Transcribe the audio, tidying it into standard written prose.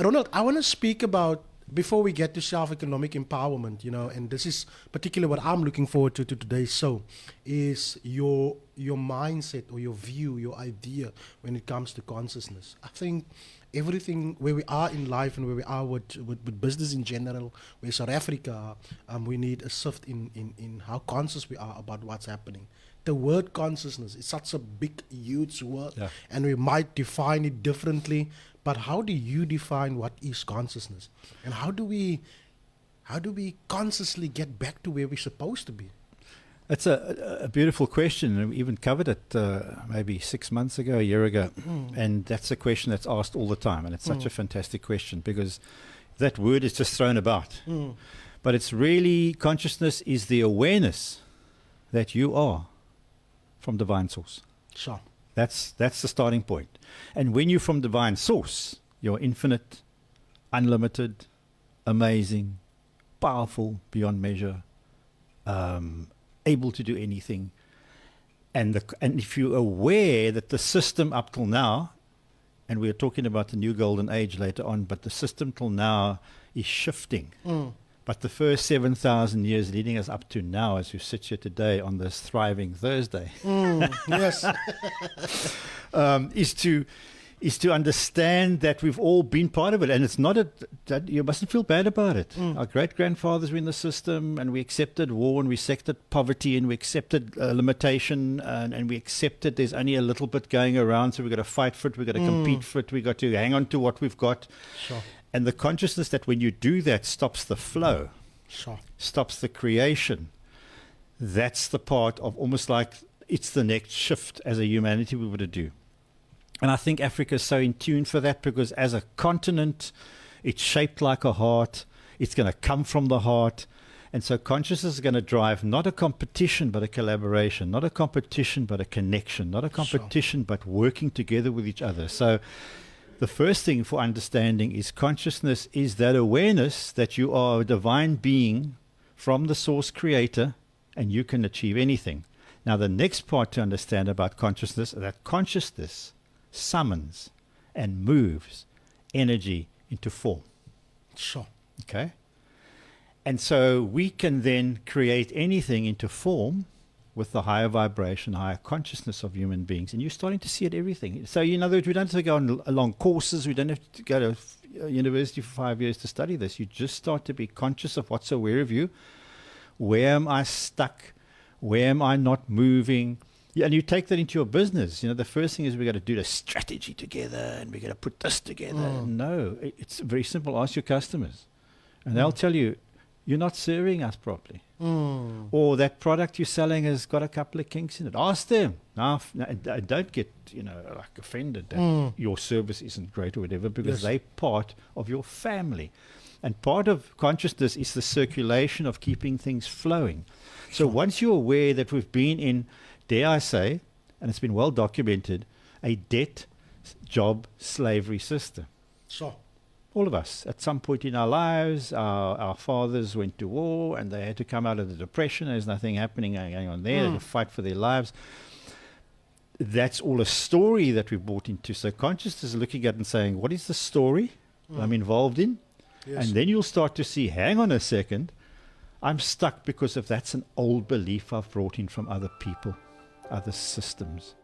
Ronald, I want to speak about, before we get to self-economic empowerment, and this is particularly what I'm looking forward to today's show, is your mindset or your view, your idea when it comes to consciousness. I think everything where we are in life and where we are with business in general, where South Africa, we need a shift in how conscious we are about what's happening. The word consciousness is such a big, huge word, and we might define it differently. But how do you define what is consciousness, and how do we consciously get back to where we're supposed to be? That's a beautiful question, and we even covered it maybe 6 months ago, a year ago, and that's a question that's asked all the time, and it's such a fantastic question because that word is just thrown about. But it's really, consciousness is the awareness that you are from divine source. Sure. That's the starting point. And when you're from divine source, you're infinite, unlimited, amazing, powerful beyond measure, able to do anything. And if you're aware that the system up till now, and we're talking about the new golden age later on, but the system till now is shifting. But the first 7,000 years leading us up to now, as we sit here today on this thriving Thursday, Yes. is to understand that we've all been part of it, and it's not that you mustn't feel bad about it. Our great grandfathers were in the system, and we accepted war, and we accepted poverty, and we accepted limitation, and we accepted there's only a little bit going around, so we've got to fight for it, we've got to compete for it, we've got to hang on to what we've got. Sure. And the consciousness that when you do that stops the flow, Sure. stops the creation. That's the part of almost like it's the next shift as a humanity we were to do. And I think Africa is so in tune for that because as a continent, it's shaped like a heart. It's going to come from the heart. And so consciousness is going to drive not a competition, but a collaboration, not a competition, but a connection, not a competition, but working together with each other. So the first thing for understanding is consciousness is that awareness that you are a divine being from the source creator and you can achieve anything. Now the next part to understand about consciousness is that consciousness summons and moves energy into form. Sure. Okay? And so we can then create anything into form with the higher vibration, higher consciousness of human beings. And you're starting to see it everything. So, in other words, we don't have to go on long courses. We don't have to go to university for 5 years to study this. You just start to be conscious of what's aware of you. Where am I stuck? Where am I not moving? Yeah, and you take that into your business. The first thing is we've got to do the strategy together and we're going to put this together. No, it's very simple. Ask your customers. And they'll tell you, you're not serving us properly. Or that product you're selling has got a couple of kinks in it. Ask them. Now, don't get like offended that your service isn't great or whatever because they're part of your family. And part of consciousness is the circulation of keeping things flowing. So once you're aware that we've been in, dare I say, and it's been well documented, a debt, job, slavery system. Sure. All of us, at some point in our lives, our fathers went to war and they had to come out of the depression. There's nothing happening going on there. They had to fight for their lives. That's all a story that we've brought into. So consciousness is looking at and saying, what is the story I'm involved in? Yes. And then you'll start to see, hang on a second, I'm stuck because of that's an old belief I've brought in from other people, other systems.